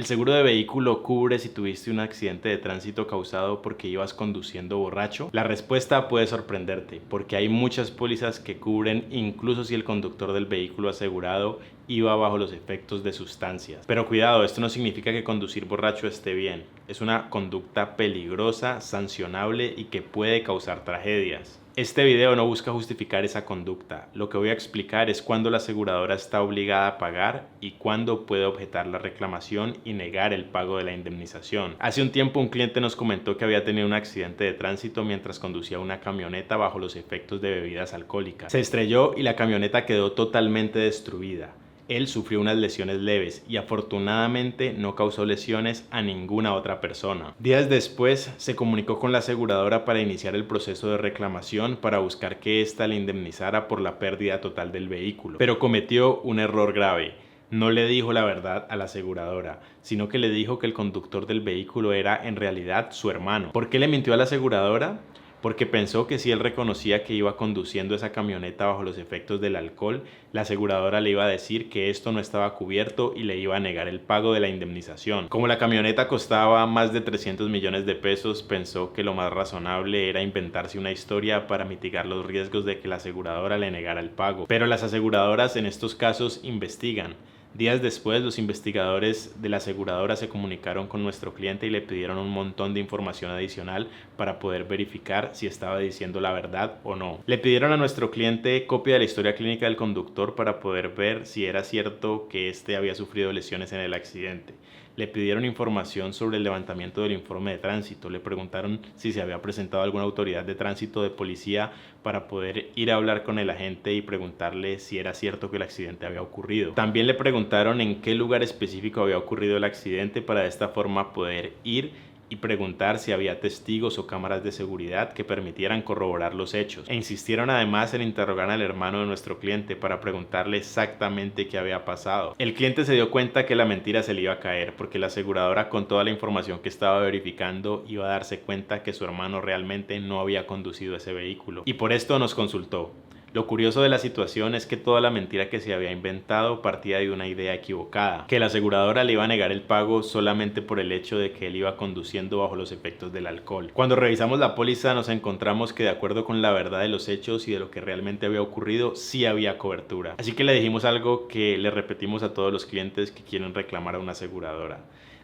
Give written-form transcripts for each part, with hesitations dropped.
El seguro de vehículo cubre si tuviste un accidente de tránsito causado porque ibas conduciendo borracho. La respuesta puede sorprenderte, porque hay muchas pólizas que cubren incluso si el conductor del vehículo asegurado iba bajo los efectos de sustancias. Pero cuidado, esto no significa que conducir borracho esté bien. Es una conducta peligrosa, sancionable y que puede causar tragedias. Este video no busca justificar esa conducta. Lo que voy a explicar es cuándo la aseguradora está obligada a pagar y cuándo puede objetar la reclamación y negar el pago de la indemnización. Hace un tiempo un cliente nos comentó que había tenido un accidente de tránsito mientras conducía una camioneta bajo los efectos de bebidas alcohólicas. Se estrelló y la camioneta quedó totalmente destruida. Él sufrió unas lesiones leves y afortunadamente no causó lesiones a ninguna otra persona. Días después se comunicó con la aseguradora para iniciar el proceso de reclamación para buscar que ésta le indemnizara por la pérdida total del vehículo. Pero cometió un error grave. No le dijo la verdad a la aseguradora, sino que le dijo que el conductor del vehículo era en realidad su hermano. ¿Por qué le mintió a la aseguradora? Porque pensó que si él reconocía que iba conduciendo esa camioneta bajo los efectos del alcohol, la aseguradora le iba a decir que esto no estaba cubierto y le iba a negar el pago de la indemnización. Como la camioneta costaba más de 300 millones de pesos, pensó que lo más razonable era inventarse una historia para mitigar los riesgos de que la aseguradora le negara el pago. Pero las aseguradoras en estos casos investigan. Días después, los investigadores de la aseguradora se comunicaron con nuestro cliente y le pidieron un montón de información adicional para poder verificar si estaba diciendo la verdad o no. Le pidieron a nuestro cliente copia de la historia clínica del conductor para poder ver si era cierto que éste había sufrido lesiones en el accidente. Le pidieron información sobre el levantamiento del informe de tránsito. Le preguntaron si se había presentado alguna autoridad de tránsito de policía para poder ir a hablar con el agente y preguntarle si era cierto que el accidente había ocurrido. También le preguntaron en qué lugar específico había ocurrido el accidente para de esta forma poder ir y preguntar si había testigos o cámaras de seguridad que permitieran corroborar los hechos. E insistieron además en interrogar al hermano de nuestro cliente para preguntarle exactamente qué había pasado. El cliente se dio cuenta que la mentira se le iba a caer porque la aseguradora, con toda la información que estaba verificando, iba a darse cuenta que su hermano realmente no había conducido ese vehículo. Y por esto nos consultó. Lo curioso de la situación es que toda la mentira que se había inventado partía de una idea equivocada, que la aseguradora le iba a negar el pago solamente por el hecho de que él iba conduciendo bajo los efectos del alcohol. Cuando revisamos la póliza nos encontramos que de acuerdo con la verdad de los hechos y de lo que realmente había ocurrido, sí había cobertura. Así que le dijimos algo que le repetimos a todos los clientes que quieren reclamar a una aseguradora.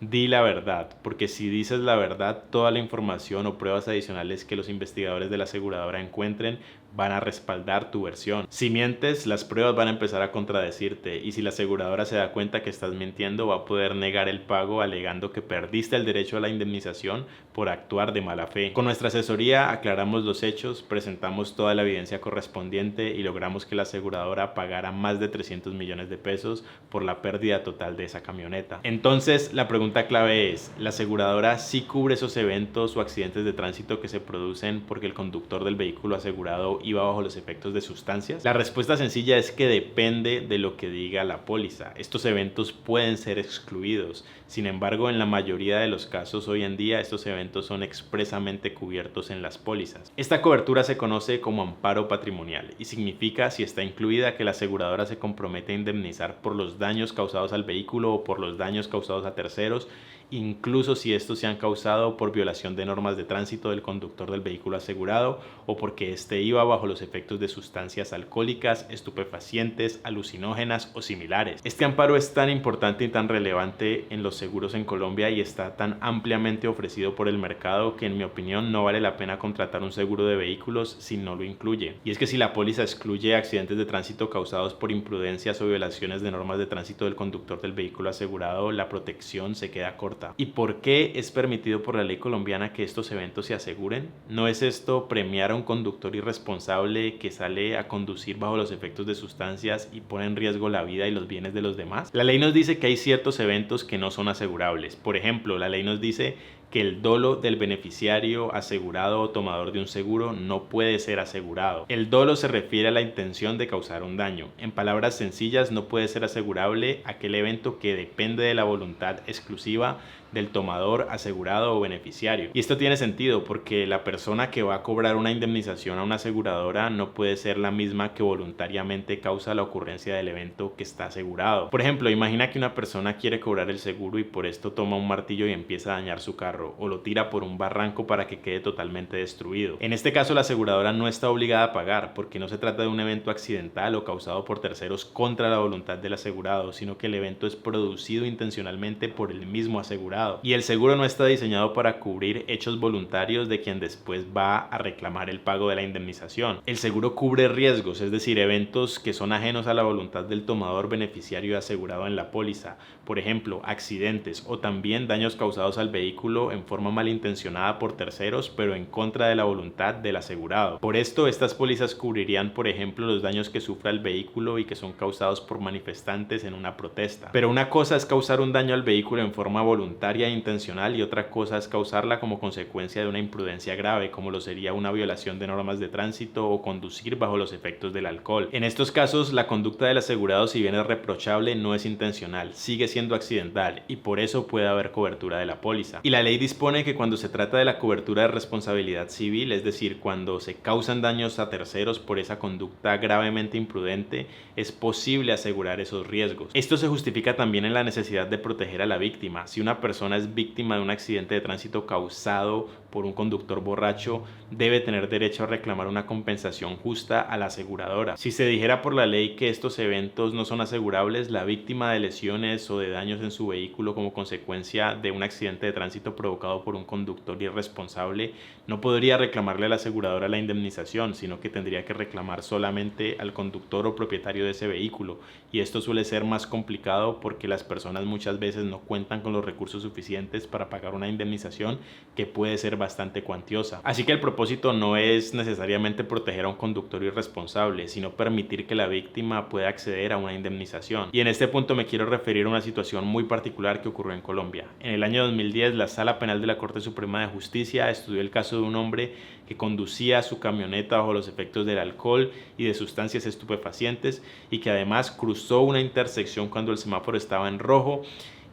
Di la verdad, porque si dices la verdad, toda la información o pruebas adicionales que los investigadores de la aseguradora encuentren van a respaldar tu versión. Si mientes, las pruebas van a empezar a contradecirte y si la aseguradora se da cuenta que estás mintiendo, va a poder negar el pago alegando que perdiste el derecho a la indemnización por actuar de mala fe. Con nuestra asesoría aclaramos los hechos, presentamos toda la evidencia correspondiente y logramos que la aseguradora pagara más de 300 millones de pesos por la pérdida total de esa camioneta. Entonces, la pregunta clave es, ¿la aseguradora sí cubre esos eventos o accidentes de tránsito que se producen porque el conductor del vehículo asegurado iba bajo los efectos de sustancias? La respuesta sencilla es que depende de lo que diga la póliza. Estos eventos pueden ser excluidos. Sin embargo, en la mayoría de los casos hoy en día, estos eventos son expresamente cubiertos en las pólizas. Esta cobertura se conoce como amparo patrimonial y significa, si está incluida, que la aseguradora se compromete a indemnizar por los daños causados al vehículo o por los daños causados a terceros, incluso si estos se han causado por violación de normas de tránsito del conductor del vehículo asegurado o porque éste iba bajo los efectos de sustancias alcohólicas, estupefacientes, alucinógenas o similares. Este amparo es tan importante y tan relevante en los seguros en Colombia y está tan ampliamente ofrecido por el mercado que en mi opinión no vale la pena contratar un seguro de vehículos si no lo incluye. Y es que si la póliza excluye accidentes de tránsito causados por imprudencias o violaciones de normas de tránsito del conductor del vehículo asegurado, la protección se queda corta. ¿Y por qué es permitido por la ley colombiana que estos eventos se aseguren? ¿No es esto premiar a un conductor irresponsable que sale a conducir bajo los efectos de sustancias y pone en riesgo la vida y los bienes de los demás? La ley nos dice que hay ciertos eventos que no son asegurables. Por ejemplo, la ley nos dice que el dolo del beneficiario, asegurado o tomador de un seguro no puede ser asegurado. El dolo se refiere a la intención de causar un daño. En palabras sencillas, no puede ser asegurable aquel evento que depende de la voluntad exclusiva del tomador, asegurado o beneficiario. Y esto tiene sentido porque la persona que va a cobrar una indemnización a una aseguradora no puede ser la misma que voluntariamente causa la ocurrencia del evento que está asegurado. Por ejemplo, imagina que una persona quiere cobrar el seguro y por esto toma un martillo y empieza a dañar su carro o lo tira por un barranco para que quede totalmente destruido. En este caso, la aseguradora no está obligada a pagar porque no se trata de un evento accidental o causado por terceros contra la voluntad del asegurado, sino que el evento es producido intencionalmente por el mismo asegurado. Y el seguro no está diseñado para cubrir hechos voluntarios de quien después va a reclamar el pago de la indemnización. El seguro cubre riesgos, es decir, eventos que son ajenos a la voluntad del tomador, beneficiario y asegurado en la póliza. Por ejemplo, accidentes o también daños causados al vehículo en forma malintencionada por terceros, pero en contra de la voluntad del asegurado. Por esto, estas pólizas cubrirían, por ejemplo, los daños que sufra el vehículo y que son causados por manifestantes en una protesta. Pero una cosa es causar un daño al vehículo en forma voluntaria e intencional y otra cosa es causarla como consecuencia de una imprudencia grave, como lo sería una violación de normas de tránsito o conducir bajo los efectos del alcohol. En estos casos, la conducta del asegurado, si bien es reprochable, no es intencional, sigue siendo accidental y por eso puede haber cobertura de la póliza. Y la ley dispone que cuando se trata de la cobertura de responsabilidad civil, es decir, cuando se causan daños a terceros por esa conducta gravemente imprudente, es posible asegurar esos riesgos. Esto se justifica también en la necesidad de proteger a la víctima. Si una persona es víctima de un accidente de tránsito causado por un conductor borracho, debe tener derecho a reclamar una compensación justa a la aseguradora. Si se dijera por la ley que estos eventos no son asegurables, la víctima de lesiones o de daños en su vehículo como consecuencia de un accidente de tránsito provocado por un conductor irresponsable no podría reclamarle a la aseguradora la indemnización, sino que tendría que reclamar solamente al conductor o propietario de ese vehículo. Y esto suele ser más complicado porque las personas muchas veces no cuentan con los recursos suficientes para pagar una indemnización que puede ser bastante cuantiosa. Así que el propósito no es necesariamente proteger a un conductor irresponsable, sino permitir que la víctima pueda acceder a una indemnización. Y en este punto me quiero referir a una situación muy particular que ocurrió en Colombia. En el año 2010, la Sala Penal de la Corte Suprema de Justicia estudió el caso de un hombre que conducía su camioneta bajo los efectos del alcohol y de sustancias estupefacientes y que además cruzó una intersección cuando el semáforo estaba en rojo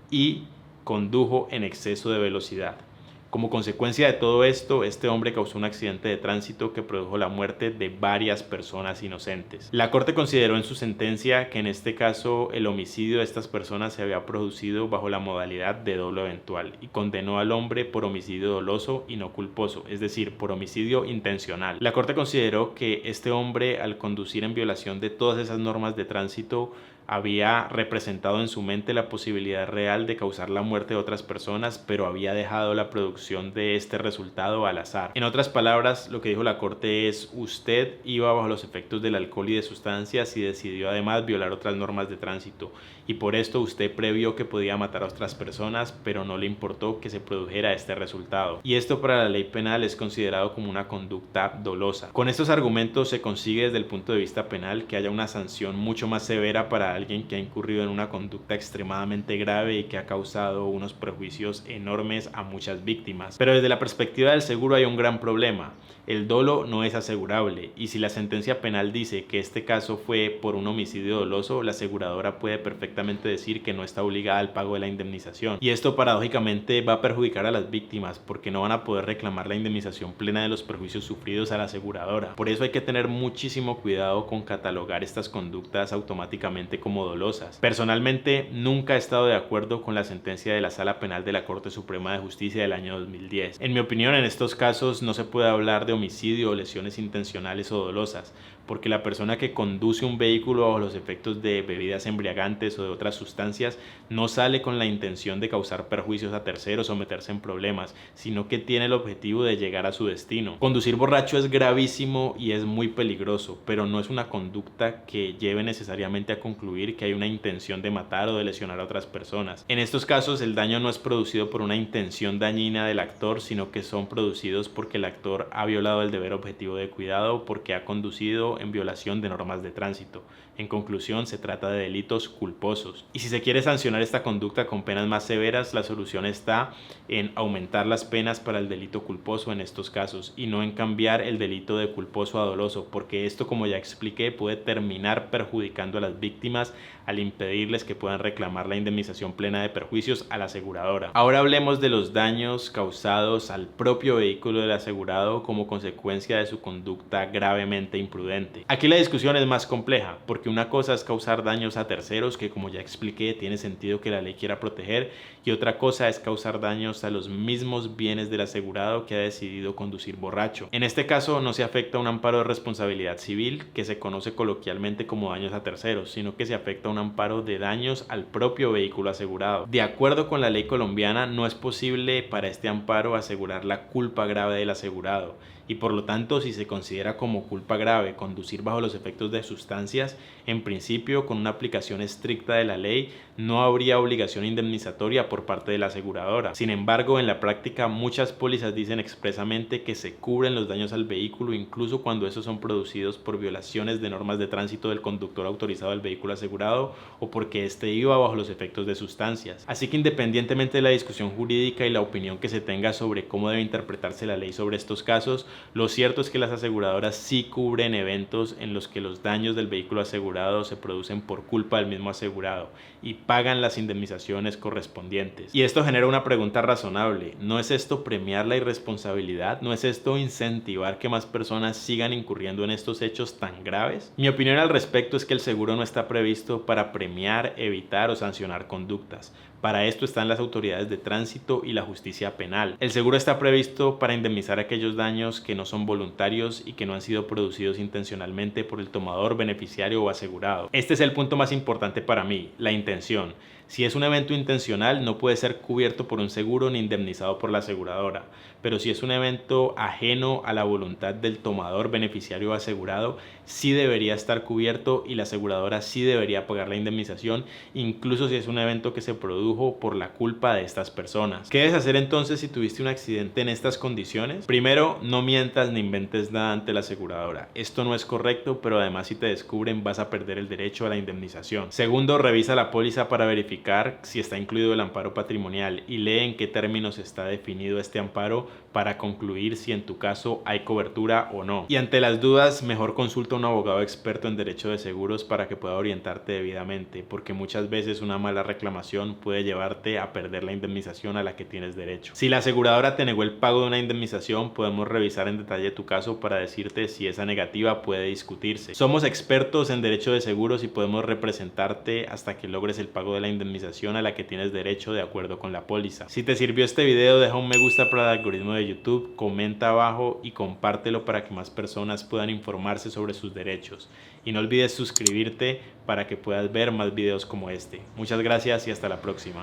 y condujo en exceso de velocidad. Como consecuencia de todo esto, este hombre causó un accidente de tránsito que produjo la muerte de varias personas inocentes. La Corte consideró en su sentencia que en este caso el homicidio de estas personas se había producido bajo la modalidad de dolo eventual y condenó al hombre por homicidio doloso y no culposo, es decir, por homicidio intencional. La Corte consideró que este hombre, al conducir en violación de todas esas normas de tránsito, había representado en su mente la posibilidad real de causar la muerte de otras personas, pero había dejado la producción de este resultado al azar. En otras palabras, lo que dijo la Corte es: usted iba bajo los efectos del alcohol y de sustancias y decidió además violar otras normas de tránsito, y por esto usted previó que podía matar a otras personas, pero no le importó que se produjera este resultado. Y esto para la ley penal es considerado como una conducta dolosa. Con estos argumentos se consigue desde el punto de vista penal que haya una sanción mucho más severa para alguien que ha incurrido en una conducta extremadamente grave y que ha causado unos perjuicios enormes a muchas víctimas. Pero desde la perspectiva del seguro hay un gran problema. El dolo no es asegurable y si la sentencia penal dice que este caso fue por un homicidio doloso, la aseguradora puede perfectamente decir que no está obligada al pago de la indemnización. Y esto paradójicamente va a perjudicar a las víctimas porque no van a poder reclamar la indemnización plena de los perjuicios sufridos a la aseguradora. Por eso hay que tener muchísimo cuidado con catalogar estas conductas automáticamente como dolosas. Personalmente nunca he estado de acuerdo con la sentencia de la Sala Penal de la Corte Suprema de Justicia del año 2010. En mi opinión, en estos casos no se puede hablar de homicidio o lesiones intencionales o dolosas, porque la persona que conduce un vehículo bajo los efectos de bebidas embriagantes o de otras sustancias no sale con la intención de causar perjuicios a terceros o meterse en problemas, sino que tiene el objetivo de llegar a su destino. Conducir borracho es gravísimo y es muy peligroso, pero no es una conducta que lleve necesariamente a concluir concluir que hay una intención de matar o de lesionar a otras personas. En estos casos, el daño no es producido por una intención dañina del actor, sino que son producidos porque el actor ha violado el deber objetivo de cuidado, porque ha conducido en violación de normas de tránsito. En conclusión, se trata de delitos culposos. Y si se quiere sancionar esta conducta con penas más severas, la solución está en aumentar las penas para el delito culposo en estos casos y no en cambiar el delito de culposo a doloso, porque esto, como ya expliqué, puede terminar perjudicando a las víctimas al impedirles que puedan reclamar la indemnización plena de perjuicios a la aseguradora. Ahora hablemos de los daños causados al propio vehículo del asegurado como consecuencia de su conducta gravemente imprudente. Aquí la discusión es más compleja, porque una cosa es causar daños a terceros, que como ya expliqué tiene sentido que la ley quiera proteger, y otra cosa es causar daños a los mismos bienes del asegurado que ha decidido conducir borracho. En este caso no se afecta a un amparo de responsabilidad civil, que se conoce coloquialmente como daños a terceros, sino que se afecta a un amparo de daños al propio vehículo asegurado. De acuerdo con la ley colombiana, no es posible para este amparo asegurar la culpa grave del asegurado, y por lo tanto, si se considera como culpa grave conducir bajo los efectos de sustancias, en principio, con una aplicación estricta de la ley, no habría obligación indemnizatoria por parte de la aseguradora. Sin embargo, en la práctica, muchas pólizas dicen expresamente que se cubren los daños al vehículo, incluso cuando esos son producidos por violaciones de normas de tránsito del conductor autorizado del vehículo asegurado o porque éste iba bajo los efectos de sustancias. Así que, independientemente de la discusión jurídica y la opinión que se tenga sobre cómo debe interpretarse la ley sobre estos casos, lo cierto es que las aseguradoras sí cubren eventos en los que los daños del vehículo asegurado se producen por culpa del mismo asegurado y pagan las indemnizaciones correspondientes. Y esto genera una pregunta razonable: ¿no es esto premiar la irresponsabilidad? ¿No es esto incentivar que más personas sigan incurriendo en estos hechos tan graves? Mi opinión al respecto es que el seguro no está previsto para premiar, evitar o sancionar conductas. Para esto están las autoridades de tránsito y la justicia penal. El seguro está previsto para indemnizar aquellos daños que no son voluntarios y que no han sido producidos intencionalmente por el tomador, beneficiario o asegurado. Este es el punto más importante para mí: la intención. Si es un evento intencional, no puede ser cubierto por un seguro ni indemnizado por la aseguradora. Pero si es un evento ajeno a la voluntad del tomador, beneficiario o asegurado, sí debería estar cubierto y la aseguradora sí debería pagar la indemnización, incluso si es un evento que se produjo por la culpa de estas personas. ¿Qué debes hacer entonces si tuviste un accidente en estas condiciones? Primero, no mientas ni inventes nada ante la aseguradora. Esto no es correcto, pero además si te descubren vas a perder el derecho a la indemnización. Segundo, revisa la póliza para verificar si está incluido el amparo patrimonial y lee en qué términos está definido este amparo para concluir si en tu caso hay cobertura o no. Y ante las dudas, mejor consulta a un abogado experto en derecho de seguros para que pueda orientarte debidamente, porque muchas veces una mala reclamación puede llevarte a perder la indemnización a la que tienes derecho. Si la aseguradora te negó el pago de una indemnización, podemos revisar en detalle tu caso para decirte si esa negativa puede discutirse. Somos expertos en derecho de seguros y podemos representarte hasta que logres el pago de la indemnización a la que tienes derecho de acuerdo con la póliza. Si te sirvió este video, deja un me gusta para el algoritmo de YouTube, comenta abajo y compártelo para que más personas puedan informarse sobre sus derechos. Y no olvides suscribirte para que puedas ver más videos como este. Muchas gracias y hasta la próxima.